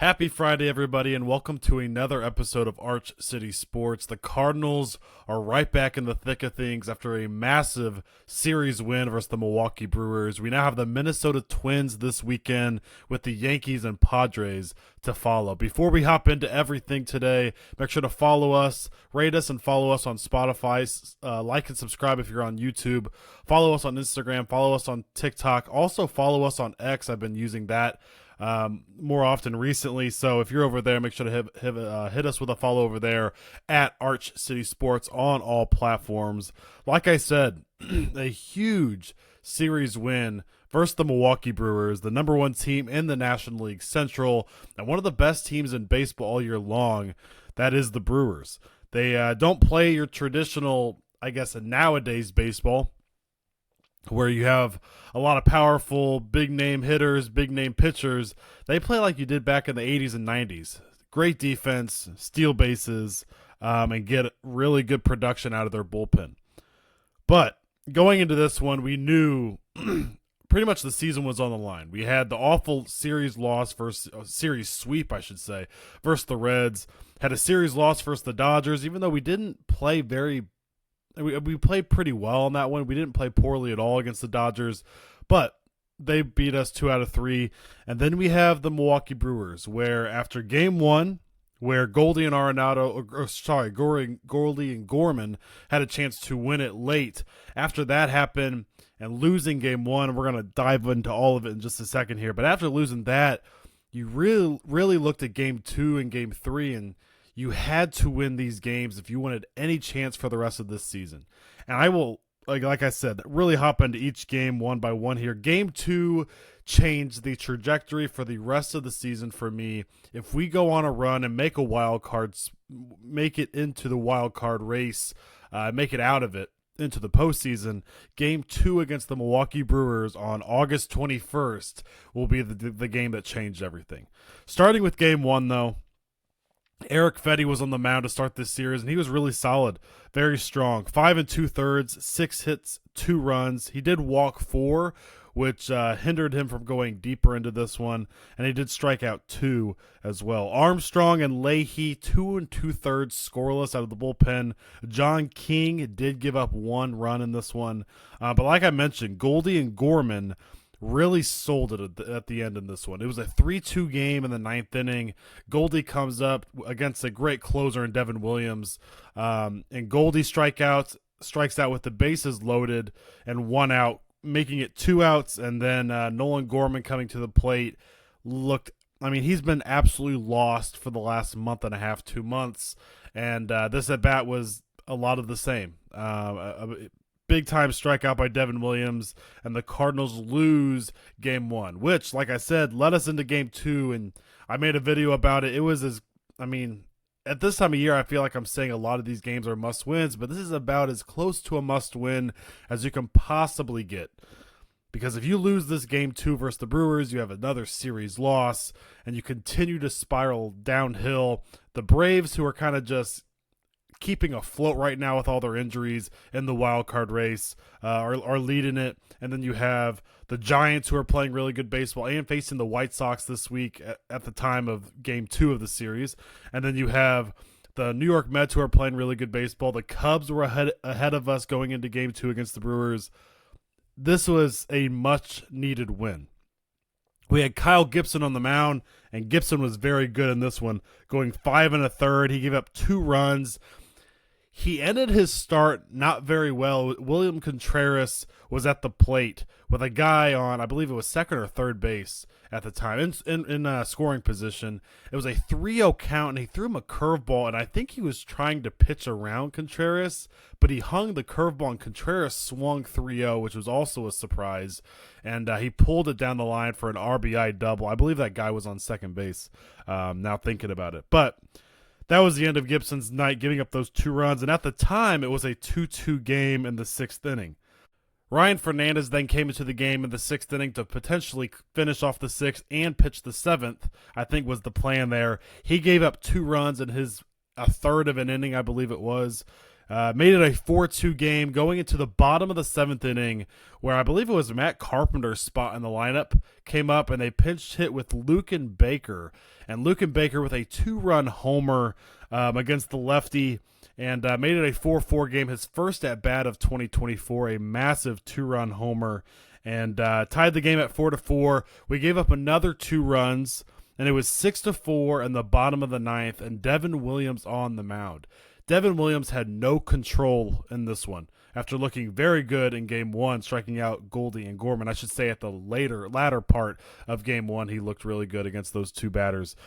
Happy Friday, everybody, and welcome to another episode of Arch City Sports. The Cardinals are right back in the thick of things after a massive series win versus the Milwaukee Brewers. We now have the Minnesota Twins this weekend with the Yankees and Padres to follow. Before we hop into everything today, make sure to follow us, rate us, and follow us on Spotify. Like and subscribe if you're on YouTube. Follow us on Instagram. Follow us on TikTok. Also, follow us on X. I've been using that more often recently, so if you're over there, make sure to hit us with a follow over there at Arch City Sports on all platforms. Like I said, a huge series win versus the Milwaukee Brewers, the number one team in the National League Central, and one of the best teams in baseball all year long. That is the Brewers. They don't play your traditional, I guess, nowadays baseball, where you have a lot of powerful, big-name hitters, big-name pitchers. They play like you did back in the 80s and 90s. Great defense, steal bases, and get really good production out of their bullpen. But going into this one, we knew pretty much the season was on the line. We had the awful series loss series sweep, I should say, versus the Reds. Had a series loss versus the Dodgers, even though we didn't play we played pretty well on that one. We didn't play poorly at all against the Dodgers, but they beat us 2 out of 3. And then we have the Milwaukee Brewers, where after game one, where Goldie and Gorman had a chance to win it late. After that happened and losing game one, we're going to dive into all of it in just a second here. But after losing that, you really looked at game two and game three, and you had to win these games if you wanted any chance for the rest of this season. And I will, like I said, really hop into each game one by one here. Game two changed the trajectory for the rest of the season for me. If we go on a run and make make it into the wild card race, make it out of it into the postseason, game two against the Milwaukee Brewers on August 21st will be the game that changed everything. Starting with game one, though, Eric Fedde was on the mound to start this series, and he was really solid, very strong. 5 2/3, 6 hits, 2 runs. He did walk 4, which hindered him from going deeper into this one, and he did strike out 2 as well. Armstrong and Leahy, 2 2/3 scoreless out of the bullpen. John King did give up 1 run in this one, but like I mentioned, Goldie and Gorman really sold it at the end in this one. It was a 3-2 game in the 9th inning. Goldie comes up against a great closer in Devin Williams, and Goldie strikes out with the bases loaded and 1 out, making it 2 outs, and then Nolan Gorman coming to the plate he's been absolutely lost for the last month and a half, 2 months, and this at-bat was a lot of the same. Big-time strikeout by Devin Williams, and the Cardinals lose game one, which, like I said, led us into game two, and I made a video about it. It was at this time of year, I feel like I'm saying a lot of these games are must-wins, but this is about as close to a must-win as you can possibly get. Because if you lose this game two versus the Brewers, you have another series loss, and you continue to spiral downhill. The Braves, who are kind of just keeping afloat right now with all their injuries in the wild card race, are leading it. And then you have the Giants, who are playing really good baseball and facing the White Sox this week at the time of game 2 of the series. And then you have the New York Mets, who are playing really good baseball. The Cubs were ahead of us going into game 2 against the Brewers. This was a much needed win. We had Kyle Gibson on the mound, and Gibson was very good in this one, going 5 1/3. He gave up 2 runs. He ended his start not very well. William Contreras was at the plate with a guy on, I believe it was second or third base at the time, in scoring position. It was a 3-0 count, and he threw him a curveball, and I think he was trying to pitch around Contreras, but he hung the curveball, and Contreras swung 3-0, which was also a surprise, and he pulled it down the line for an RBI double. I believe that guy was on second base, now thinking about it. But that was the end of Gibson's night, giving up those 2 runs, and at the time, it was a 2-2 game in the 6th inning. Ryan Fernandez then came into the game in the 6th inning to potentially finish off the 6th and pitch the 7th, I think was the plan there. He gave up 2 runs in a third of an inning, I believe it was, Made it a 4-2 game going into the bottom of the 7th inning, where I believe it was Matt Carpenter's spot in the lineup came up, and they pinch hit with Luken Baker. And Luken Baker with a 2-run homer against the lefty, and made it a 4-4 game, his first at-bat of 2024, a massive 2-run homer, and tied the game at 4-4. We gave up another 2 runs, and it was 6-4 in the bottom of the 9th, and Devin Williams on the mound. Devin Williams had no control in this one after looking very good in Game 1, striking out Goldie and Gorman. I should say at the latter part of Game 1, he looked really good against those 2 batters.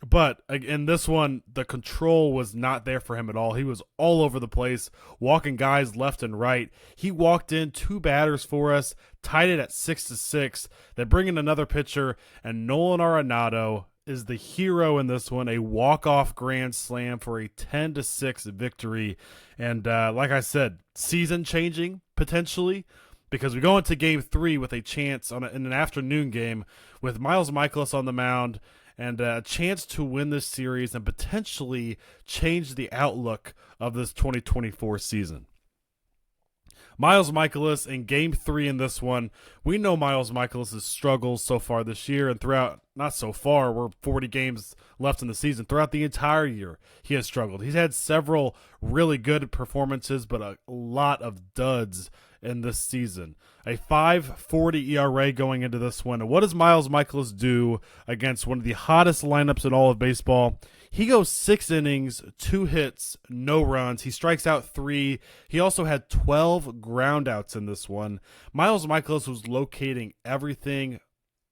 But in this one, the control was not there for him at all. He was all over the place, walking guys left and right. He walked in 2 batters for us, tied it at 6-6. They bring in another pitcher, and Nolan Arenado is the hero in this one, a walk-off grand slam for a 10-6 victory. And like I said, season-changing, potentially, because we go into Game 3 with a chance in an afternoon game with Miles Mikolas on the mound, and a chance to win this series and potentially change the outlook of this 2024 season. Miles Mikolas in Game 3 in this one. We know Miles Mikolas' struggles so far this year, and throughout, not so far, we're 40 games left in the season. Throughout the entire year, he has struggled. He's had several really good performances, but a lot of duds in this season. A 5.40 ERA going into this one. And what does Miles Mikolas do against one of the hottest lineups in all of baseball? He goes 6 innings, 2 hits, no runs. He strikes out 3. He also had 12 groundouts in this one. Miles Mikolas was locating everything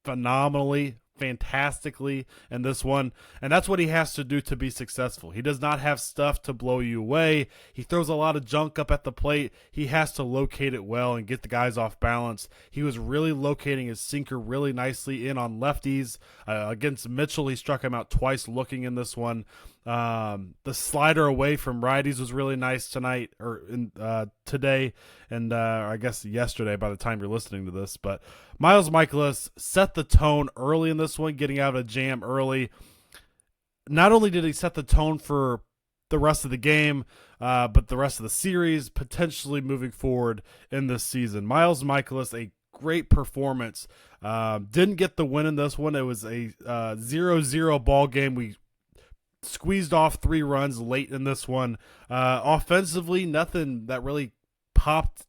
phenomenally, fantastically in this one, and that's what he has to do to be successful. He does not have stuff to blow you away. He throws a lot of junk up at the plate. He has to locate it well and get the guys off balance. He was really locating his sinker really nicely in on lefties. Against Mitchell, he struck him out twice looking in this one. The slider away from righties was really nice today, and I guess yesterday by the time you're listening to this. But Miles Mikolas set the tone early in this one, getting out of a jam early. Not only did he set the tone for the rest of the game, but the rest of the series, potentially moving forward in this season. Miles Mikolas, a great performance. Didn't get the win in this one. It was a 0-0 ball game. We squeezed off 3 runs late in this one. Offensively, nothing that really popped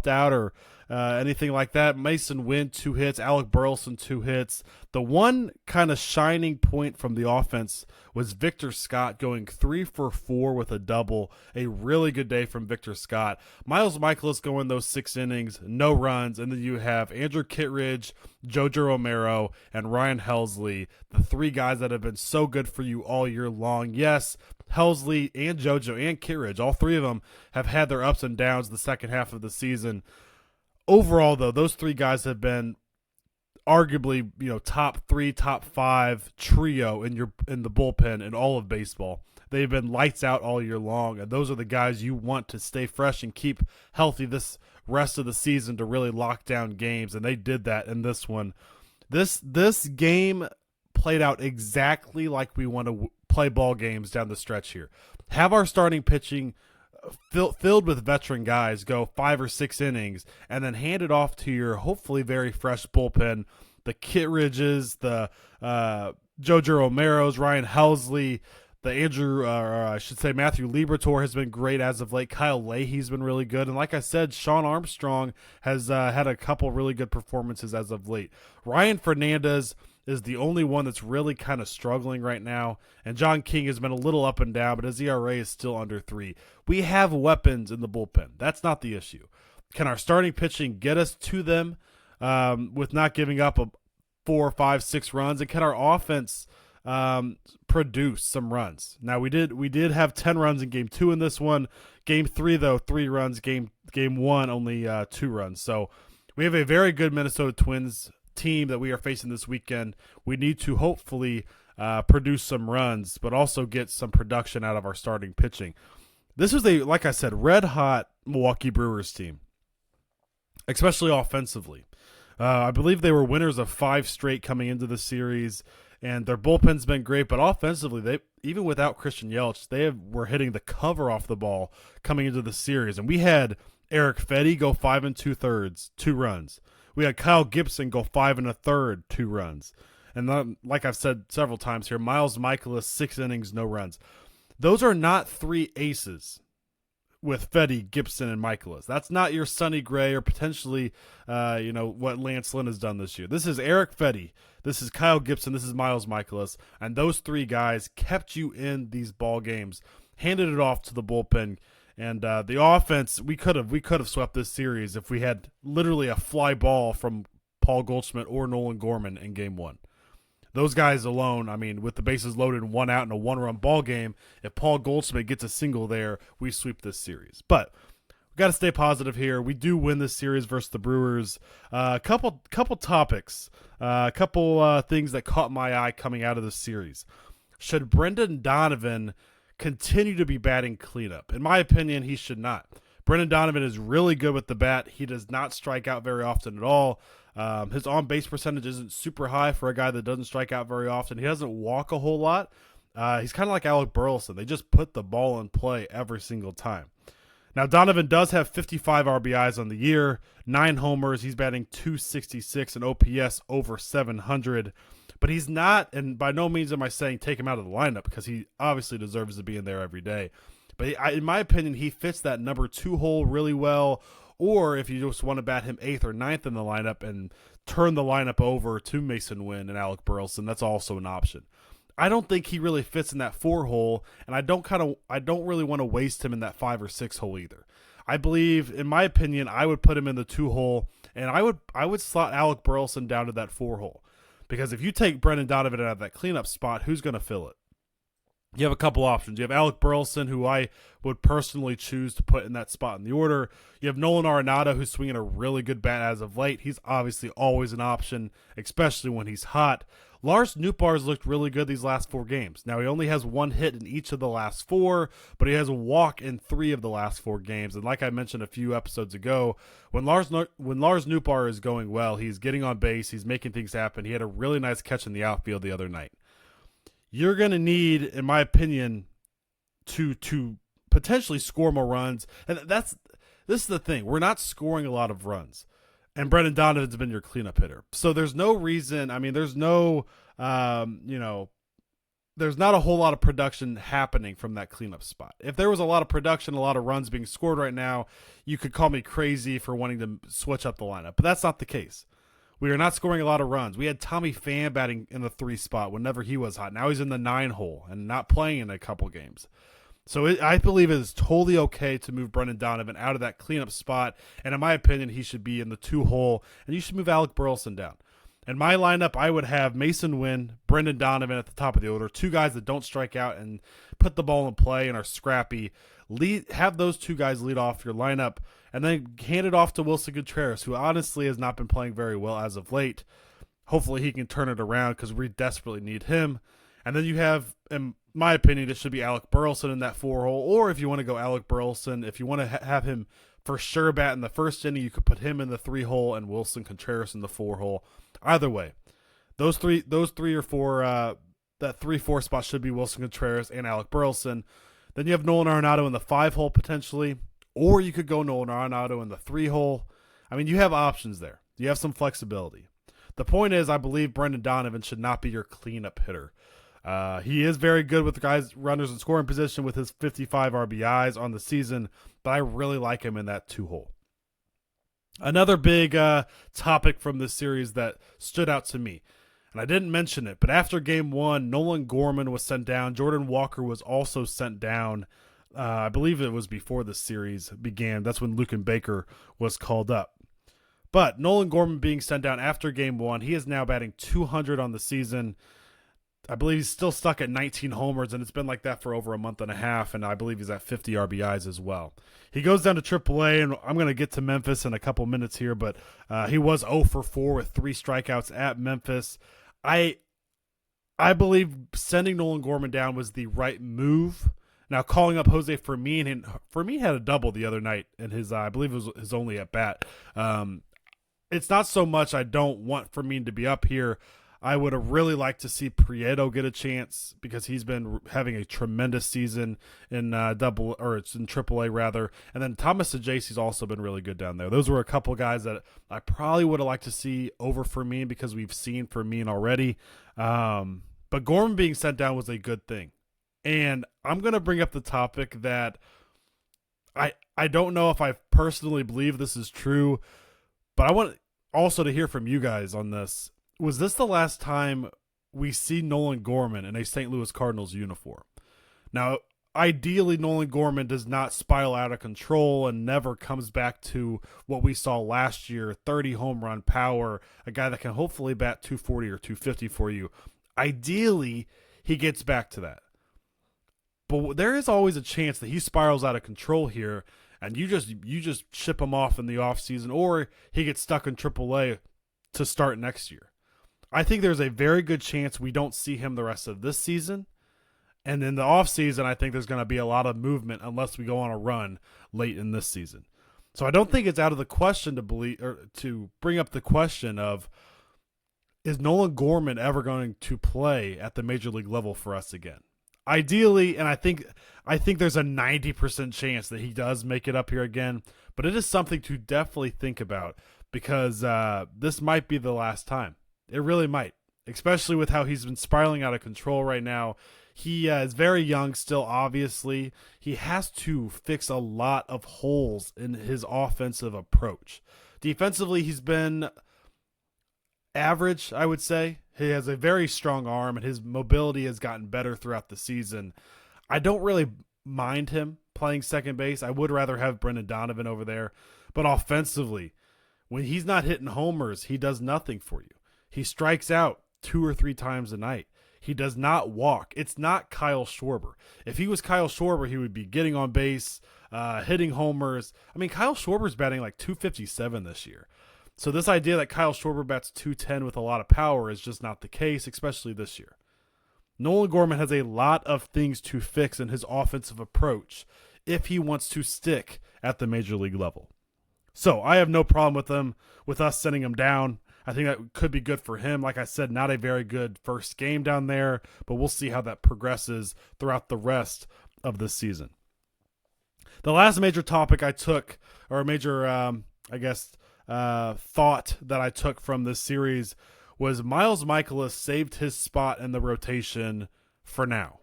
out or anything like that. Mason Wynn 2 hits, Alec Burleson 2 hits. The one kind of shining point from the offense was Victor Scott going 3 for 4 with a double. A really good day from Victor Scott. Miles Mikolas going those 6 innings, no runs, and then you have Andrew Kittredge, Jojo Romero, and Ryan Helsley, the 3 guys that have been so good for you all year long. Yes, Helsley and Jojo and Kittredge, all 3 of them have had their ups and downs the second half of the season. Overall, though, those 3 guys have been arguably, top 3, top 5 trio in the bullpen in all of baseball. They've been lights out all year long, and those are the guys you want to stay fresh and keep healthy this rest of the season to really lock down games, and they did that in this one. This game played out exactly like we want to play ball games down the stretch here. Have our starting pitching filled with veteran guys go 5 or 6 innings, and then hand it off to your hopefully very fresh bullpen. The Kittredges, the Jojo Romero's, Ryan Helsley, Matthew Liberatore has been great as of late. Kyle Leahy's been really good. And like I said, Sean Armstrong has had a couple really good performances as of late. Ryan Fernandez is the only one that's really kind of struggling right now. And John King has been a little up and down, but his ERA is still under 3. We have weapons in the bullpen. That's not the issue. Can our starting pitching get us to them with not giving up 4, 5, 6 runs? And can our offense produce some runs? Now we did have 10 runs in Game 2 in this one. Game 3 though, 3 runs. Game 1 only 2 runs. So we have a very good Minnesota Twins team that we are facing this weekend. We need to hopefully produce some runs, but also get some production out of our starting pitching. This was like I said, red hot Milwaukee Brewers team, especially offensively. I believe they were winners of 5 straight coming into the series. And their bullpen's been great, but offensively, they even without Christian Yelich, were hitting the cover off the ball coming into the series. And we had Eric Fedde go 5 2/3, 2 runs. We had Kyle Gibson go 5 1/3, 2 runs. And then, like I've said several times here, Miles Mikolas, 6 innings, no runs. Those are not 3 aces with Fedde, Gibson, and Mikolas. That's not your Sonny Gray or potentially, what Lance Lynn has done this year. This is Eric Fedde. This is Kyle Gibson. This is Miles Mikolas. And those 3 guys kept you in these ball games, handed it off to the bullpen. And the offense, we could have swept this series if we had literally a fly ball from Paul Goldschmidt or Nolan Gorman in Game 1. Those guys alone, I mean, with the bases loaded, 1 out in a 1-run ball game, if Paul Goldschmidt gets a single there, we sweep this series. But we got to stay positive here. We do win this series versus the Brewers. A couple topics, a couple things that caught my eye coming out of this series. Should Brendan Donovan continue to be batting cleanup? In my opinion, he should not. Brendan Donovan is really good with the bat. He does not strike out very often at all. His on-base percentage isn't super high for a guy that doesn't strike out very often. He doesn't walk a whole lot. He's kind of like Alec Burleson. They just put the ball in play every single time. Now, Donovan does have 55 RBIs on the year, 9 homers. He's batting .266 and OPS over 700. But he's not, and by no means am I saying take him out of the lineup, because he obviously deserves to be in there every day. But in my opinion, he fits that number 2 hole really well. Or if you just want to bat him 8th or 9th in the lineup and turn the lineup over to Mason Wynn and Alec Burleson, that's also an option. I don't think he really fits in that 4 hole, and I don't really want to waste him in that 5 or 6 hole either. I believe, in my opinion, I would put him in the 2 hole, and I would slot Alec Burleson down to that 4 hole. Because if you take Brendan Donovan out of that cleanup spot, who's going to fill it? You have a couple options. You have Alec Burleson, who I would personally choose to put in that spot in the order. You have Nolan Arenado, who's swinging a really good bat as of late. He's obviously always an option, especially when he's hot. Lars Nootbaar's looked really good these last 4 games. Now, he only has 1 hit in each of the last 4, but he has a walk in 3 of the last 4 games. And like I mentioned a few episodes ago, when Lars Nootbaar is going well, he's getting on base, he's making things happen. He had a really nice catch in the outfield the other night. You're going to need, in my opinion, to potentially score more runs. And this is the thing. We're not scoring a lot of runs. And Brendan Donovan's been your cleanup hitter. So there's no reason, there's no, there's not a whole lot of production happening from that cleanup spot. If there was a lot of production, a lot of runs being scored right now, you could call me crazy for wanting to switch up the lineup. But that's not the case. We are not scoring a lot of runs. We had Tommy Pham batting in the 3 spot whenever he was hot. Now he's in the 9 hole and not playing in a couple games. So I believe it is totally okay to move Brendan Donovan out of that cleanup spot. And in my opinion, he should be in the 2 hole. And you should move Alec Burleson down. In my lineup, I would have Mason Wynn, Brendan Donovan at the top of the order. 2 guys that don't strike out and put the ball in play and are scrappy. Have those 2 guys lead off your lineup. And then hand it off to Wilson Contreras, who honestly has not been playing very well as of late. Hopefully he can turn it around because we desperately need him. And then you have, in my opinion, it should be Alec Burleson in that 4 hole. Or if you want to go Alec Burleson, if you want to have him for sure bat in the first inning, you could put him in the 3 hole and Wilson Contreras in the 4 hole. Either way, those three or 4, that 3-4 spot should be Wilson Contreras and Alec Burleson. Then you have Nolan Arenado in the 5 hole potentially. Or you could go Nolan Arenado in the 3 hole. You have options there. You have some flexibility. The point is, I believe Brendan Donovan should not be your cleanup hitter. He is very good with guys, runners in scoring position with his 55 RBIs on the season, but I really like him in that 2 hole. Another big topic from this series that stood out to me, and I didn't mention it, but after Game 1, Nolan Gorman was sent down. Jordan Walker was also sent down. I believe it was before the series began. That's when Luken Baker was called up. But Nolan Gorman being sent down after Game 1, he is now batting .200 on the season. I believe he's still stuck at 19 homers, and it's been like that for over a month and a half, and I believe he's at 50 RBIs as well. He goes down to AAA, and I'm going to get to Memphis in a couple minutes here, but he was 0 for 4 with 3 strikeouts at Memphis. I believe sending Nolan Gorman down was the right move. Now, calling up Jose Fermin, and Fermin had a double the other night in his, I believe it was his only at bat. It's not so much I don't want Fermin to be up here. I would have really liked to see Prieto get a chance because he's been having a tremendous season in AAA rather. And then Thomas Sajaci's also been really good down there. Those were a couple guys that I probably would have liked to see over Fermin because we've seen Fermin already. But Gorman being sent down was a good thing. And I'm going to bring up the topic that I don't know if I personally believe this is true, but I want also to hear from you guys on this. Was this the last time we see Nolan Gorman in a St. Louis Cardinals uniform? Now, ideally, Nolan Gorman does not spiral out of control and never comes back to what we saw last year, 30 home run power, a guy that can hopefully bat 240 or 250 for you. Ideally, he gets back to that. But there is always a chance that he spirals out of control here, and you just ship him off in the offseason, or he gets stuck in AAA to start next year. I think there's a very good chance we don't see him the rest of this season. And in the offseason, I think there's going to be a lot of movement unless we go on a run late in this season. So I don't think it's out of the question to bring up the question of, is Nolan Gorman ever going to play at the major league level for us again? Ideally, and I think there's a 90% chance that he does make it up here again, but it is something to definitely think about because this might be the last time. It really might, especially with how he's been spiraling out of control right now. He is very young still, obviously. He has to fix a lot of holes in his offensive approach. Defensively, he's been average, I would say. He has a very strong arm, and his mobility has gotten better throughout the season. I don't really mind him playing second base. I would rather have Brendan Donovan over there. But offensively, when he's not hitting homers, he does nothing for you. He strikes out 2 or 3 times a night. He does not walk. It's not Kyle Schwarber. If he was Kyle Schwarber, he would be getting on base, hitting homers. I mean, Kyle Schwarber's batting like 257 this year. So this idea that Kyle Schwarber bats 210 with a lot of power is just not the case, especially this year. Nolan Gorman has a lot of things to fix in his offensive approach if he wants to stick at the major league level. So I have no problem with us sending him down. I think that could be good for him. Like I said, not a very good first game down there, but we'll see how that progresses throughout the rest of this season. The last major topic I took, or a major, thought that I took from this series was Miles Mikolas saved his spot in the rotation for now.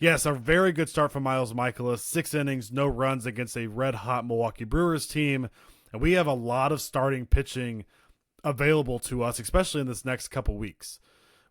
Yes, a very good start from Miles Mikolas. 6 innings, no runs against a red-hot Milwaukee Brewers team. And we have a lot of starting pitching available to us, especially in this next couple weeks.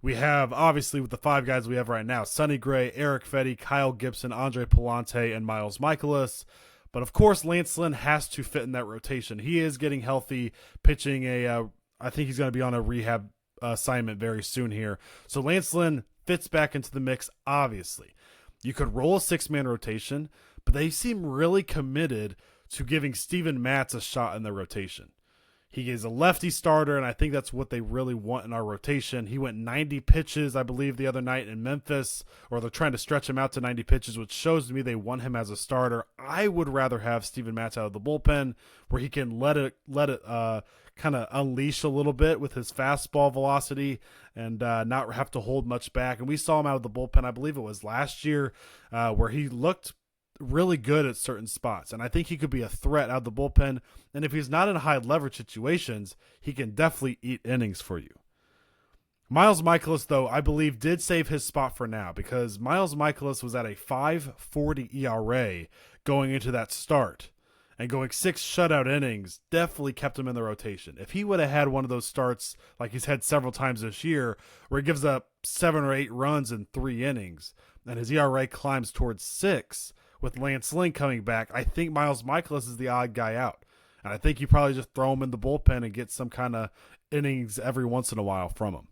We have, obviously, with the 5 guys we have right now, Sonny Gray, Eric Fetty, Kyle Gibson, Andre Pallante, and Miles Mikolas. But, of course, Lance Lynn has to fit in that rotation. He is getting healthy, pitching I think he's going to be on a rehab assignment very soon here. So Lance Lynn fits back into the mix, obviously. You could roll a 6-man rotation, but they seem really committed to giving Steven Matz a shot in the rotation. He is a lefty starter, and I think that's what they really want in our rotation. He went 90 pitches, I believe, the other night in Memphis, or they're trying to stretch him out to 90 pitches, which shows to me they want him as a starter. I would rather have Steven Matz out of the bullpen where he can let it kind of unleash a little bit with his fastball velocity and not have to hold much back. And we saw him out of the bullpen, I believe it was last year, where he looked really good at certain spots, and I think he could be a threat out of the bullpen. And if he's not in high leverage situations, he can definitely eat innings for you. Miles Mikolas, though, I believe did save his spot for now because Miles Mikolas was at a 5.40 ERA going into that start, and going 6 shutout innings definitely kept him in the rotation. If he would have had one of those starts like he's had several times this year where he gives up 7 or 8 runs in 3 innings and his ERA climbs towards 6, with Lance Lynn coming back, I think Miles Mikolas is the odd guy out. And I think you probably just throw him in the bullpen and get some kind of innings every once in a while from him.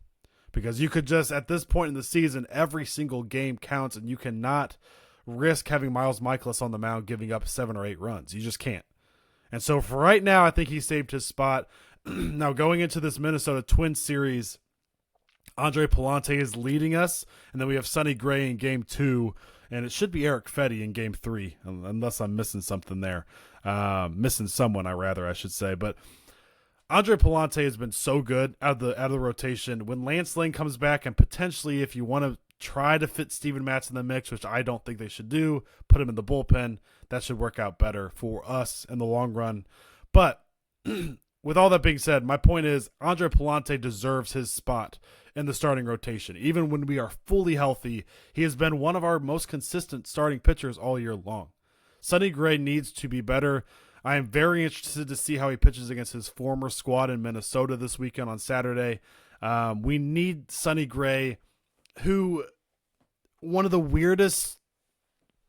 Because you could just, at this point in the season, every single game counts, and you cannot risk having Miles Mikolas on the mound giving up 7 or 8 runs. You just can't. And so for right now, I think he saved his spot. Now going into this Minnesota Twins series, Andre Pallante is leading us, and then we have Sonny Gray in Game 2, and it should be Eric Fetty in Game 3, unless I'm missing something there. Missing someone, I should say. But Andre Palante has been so good out of the rotation. When Lance Lynn comes back, and potentially if you want to try to fit Steven Matz in the mix, which I don't think they should do, put him in the bullpen, that should work out better for us in the long run. But with all that being said, my point is Andre Palante deserves his spot in the starting rotation. Even when we are fully healthy, he has been one of our most consistent starting pitchers all year long. Sonny Gray needs to be better. I am very interested to see how he pitches against his former squad in Minnesota this weekend on Saturday. We need Sonny Gray, who one of the weirdest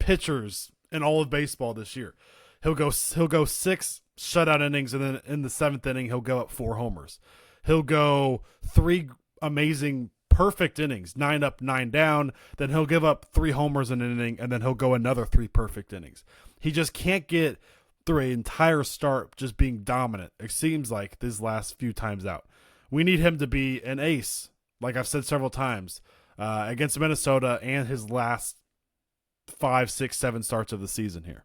pitchers in all of baseball this year. He'll go 6 shutout innings, and then in the 7th inning, he'll go up 4 homers. He'll go 3 amazing perfect innings, 9 up, 9 down. Then he'll give up 3 homers in an inning, and then he'll go another 3 perfect innings. He just can't get through an entire start just being dominant. It seems like these last few times out. We need him to be an ace, like I've said several times, against Minnesota and his last 5, 6, 7 starts of the season here.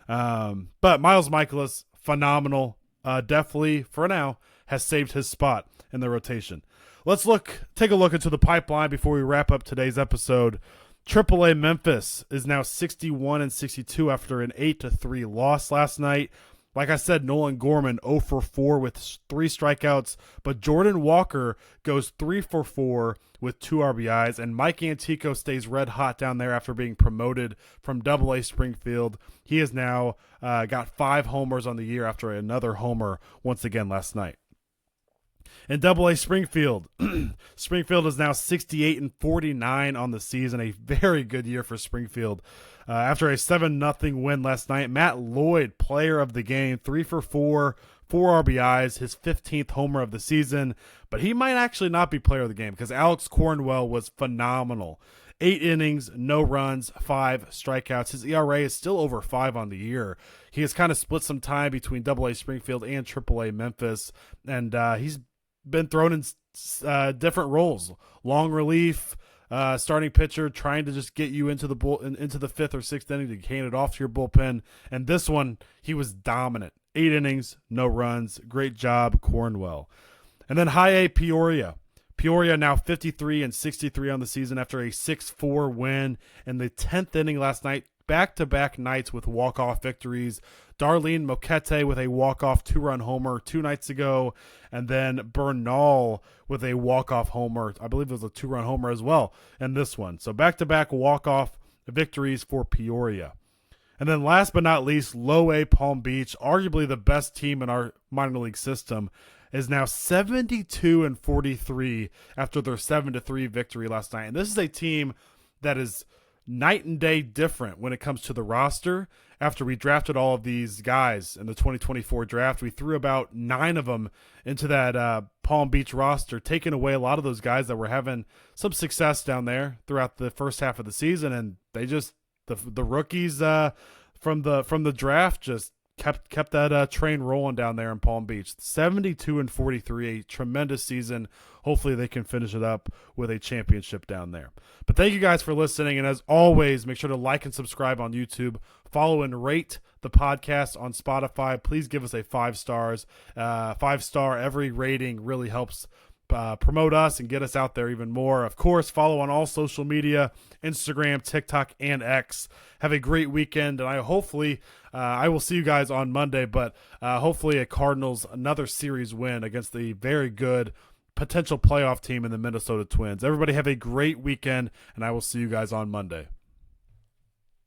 But Miles Mikolas, phenomenal. Definitely, for now, has saved his spot in the rotation. Let's take a look into the pipeline before we wrap up today's episode. AAA Memphis is now 61-62 after an 8-3 loss last night. Like I said, Nolan Gorman 0 for 4 with 3 strikeouts, but Jordan Walker goes 3 for 4 with 2 RBIs, and Mike Antico stays red hot down there after being promoted from AA Springfield. He has now got 5 homers on the year after another homer once again last night. In AA Springfield, Springfield is now 68-49 on the season, a very good year for Springfield. After a 7-0 win last night, Matt Lloyd, player of the game, 3 for 4, 4 RBIs, his 15th homer of the season. But he might actually not be player of the game because Alex Cornwell was phenomenal. 8 innings, no runs, 5 strikeouts. His ERA is still over 5 on the year. He has kind of split some time between AA Springfield and AAA Memphis, and he's been thrown in different roles. Long relief, starting pitcher, trying to just get you into the 5th or 6th inning to hand it off to your bullpen. And this one, he was dominant. 8 innings, no runs. Great job, Cornwell. And then High A Peoria. Peoria now 53-63 on the season after a 6-4 win in the 10th inning last night. Back-to-back nights with walk-off victories. Darlene Moquete with a walk-off 2-run homer 2 nights ago, and then Bernal with a walk-off homer. I believe it was a 2-run homer as well in this one. So back-to-back walk-off victories for Peoria. And then last but not least, Low A Palm Beach, arguably the best team in our minor league system, is now 72-43 after their 7-3 victory last night. And this is a team that is night and day different when it comes to the roster. After we drafted all of these guys in the 2024 draft, we threw about 9 of them into that Palm Beach roster, taking away a lot of those guys that were having some success down there throughout the first half of the season, and they just the rookies from the draft just kept that train rolling down there in Palm Beach. 72-43, a tremendous season. Hopefully they can finish it up with a championship down there. But thank you guys for listening, and as always, make sure to like and subscribe on YouTube. Follow and rate the podcast on Spotify. Please give us a 5 stars. 5-star every rating really helps promote us and get us out there even more. Of course, follow on all social media, Instagram, TikTok, and X. Have a great weekend, and I will see you guys on Monday, but hopefully a Cardinals, another series win against the very good potential playoff team in the Minnesota Twins. Everybody have a great weekend, and I will see you guys on Monday.